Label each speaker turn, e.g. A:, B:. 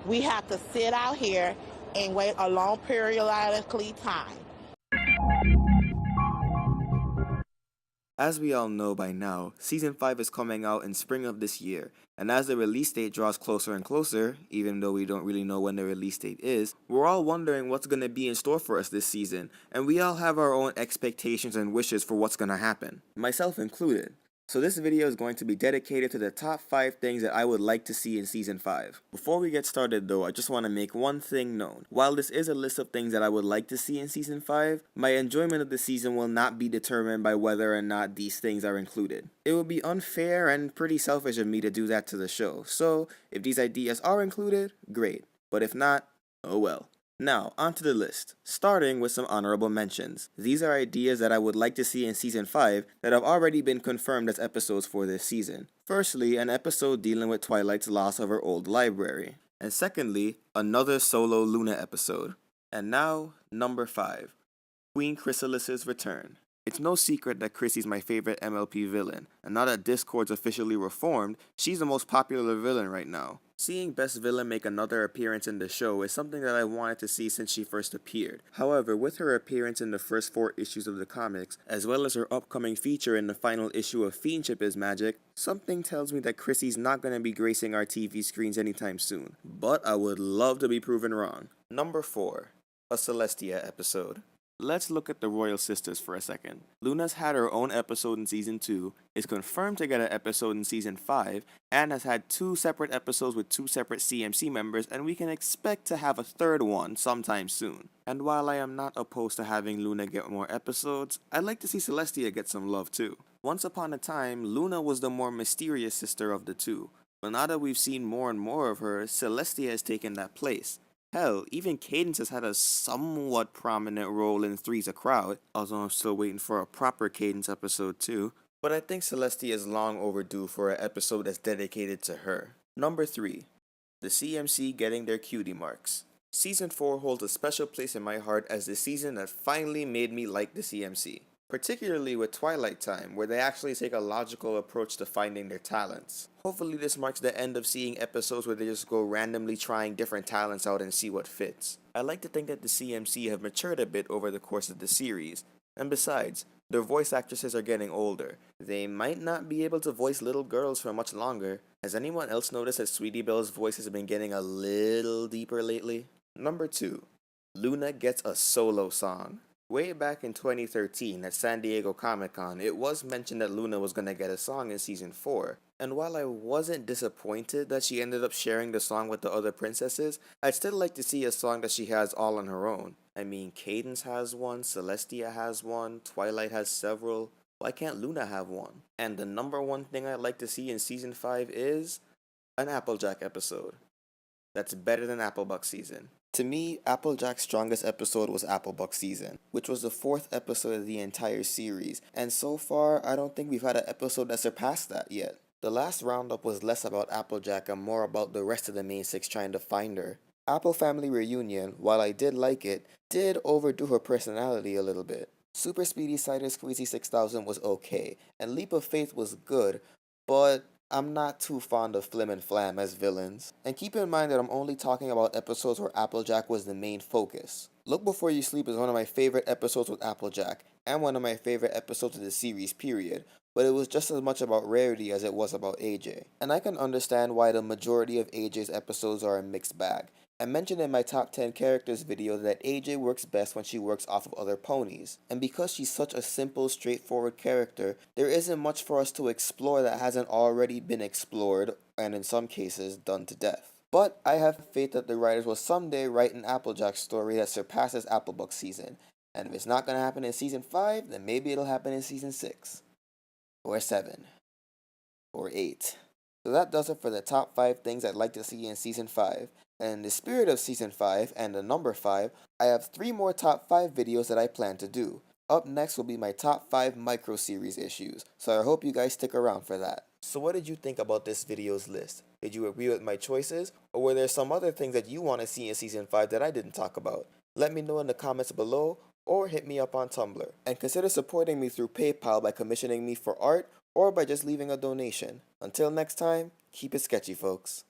A: We have to sit out here and wait a long periodically time.
B: As we all know by now, Season 5 is coming out in spring of this year, and as the release date draws closer and closer, even though we don't really know when the release date is, we're all wondering what's going to be in store for us this season, and we all have our own expectations and wishes for what's going to happen, myself included. So this video is going to be dedicated to the top 5 things that I would like to see in Season 5. Before we get started though, I just want to make one thing known. While this is a list of things that I would like to see in Season 5, my enjoyment of the season will not be determined by whether or not these things are included. It would be unfair and pretty selfish of me to do that to the show, so if these ideas are included, great. But if not, oh well. Now, onto the list, starting with some honorable mentions. These are ideas that I would like to see in Season 5 that have already been confirmed as episodes for this season. Firstly, an episode dealing with Twilight's loss of her old library. And secondly, another solo Luna episode. And now, number 5, Queen Chrysalis' return. It's no secret that Chrissy's my favorite MLP villain, and now that Discord's officially reformed, she's the most popular villain right now. Seeing Best Villain make another appearance in the show is something that I wanted to see since she first appeared. However, with her appearance in the first 4 issues of the comics, as well as her upcoming feature in the final issue of Fiendship is Magic, something tells me that Chrissy's not going to be gracing our TV screens anytime soon. But I would love to be proven wrong. Number 4, a Celestia episode. Let's look at the Royal Sisters for a second. Luna's had her own episode in Season 2, is confirmed to get an episode in Season 5, and has had 2 separate episodes with 2 separate CMC members, and we can expect to have a third one sometime soon. And while I am not opposed to having Luna get more episodes, I'd like to see Celestia get some love too. Once upon a time, Luna was the more mysterious sister of the two, but now that we've seen more and more of her, Celestia has taken that place. Hell, even Cadence has had a somewhat prominent role in Three's a Crowd, although I'm still waiting for a proper Cadence episode too. But I think Celestia is long overdue for an episode that's dedicated to her. Number 3, the CMC getting their cutie marks. Season 4 holds a special place in my heart as the season that finally made me like the CMC. Particularly with Twilight Time, where they actually take a logical approach to finding their talents. Hopefully this marks the end of seeing episodes where they just go randomly trying different talents out and see what fits. I like to think that the CMC have matured a bit over the course of the series, and besides, their voice actresses are getting older. They might not be able to voice little girls for much longer. Has anyone else noticed that Sweetie Belle's voice has been getting a little deeper lately? Number 2, Luna gets a solo song. Way back in 2013 at San Diego Comic-Con, it was mentioned that Luna was going to get a song in Season 4, and while I wasn't disappointed that she ended up sharing the song with the other princesses, I'd still like to see a song that she has all on her own. I mean, Cadence has one, Celestia has one, Twilight has several, why can't Luna have one? And the number 1 thing I'd like to see in Season 5 is an Applejack episode. That's better than Applebuck season. To me, Applejack's strongest episode was Applebuck season, which was the 4th episode of the entire series, and so far, I don't think we've had an episode that surpassed that yet. The last roundup was less about Applejack and more about the rest of the main 6 trying to find her. Apple Family Reunion, while I did like it, did overdo her personality a little bit. Super Speedy Cider Squeezy 6000 was okay, and Leap of Faith was good, but I'm not too fond of Flim and Flam as villains. And keep in mind that I'm only talking about episodes where Applejack was the main focus. Look Before You Sleep is one of my favorite episodes with Applejack, and one of my favorite episodes of the series period, but it was just as much about Rarity as it was about AJ. And I can understand why the majority of AJ's episodes are a mixed bag. I mentioned in my top 10 characters video that AJ works best when she works off of other ponies, and because she's such a simple, straightforward character, there isn't much for us to explore that hasn't already been explored, and in some cases, done to death. But I have faith that the writers will someday write an Applejack story that surpasses Applebuck season, and if it's not going to happen in Season 5, then maybe it'll happen in Season 6, or 7, or 8. So that does it for the top 5 things I'd like to see in Season 5. And in the spirit of Season 5 and the number 5, I have 3 more top 5 videos that I plan to do. Up next will be my top 5 micro-series issues, so I hope you guys stick around for that. So what did you think about this video's list? Did you agree with my choices, or were there some other things that you want to see in Season 5 that I didn't talk about? Let me know in the comments below, or hit me up on Tumblr. And consider supporting me through PayPal by commissioning me for art, or by just leaving a donation. Until next time, keep it sketchy, folks.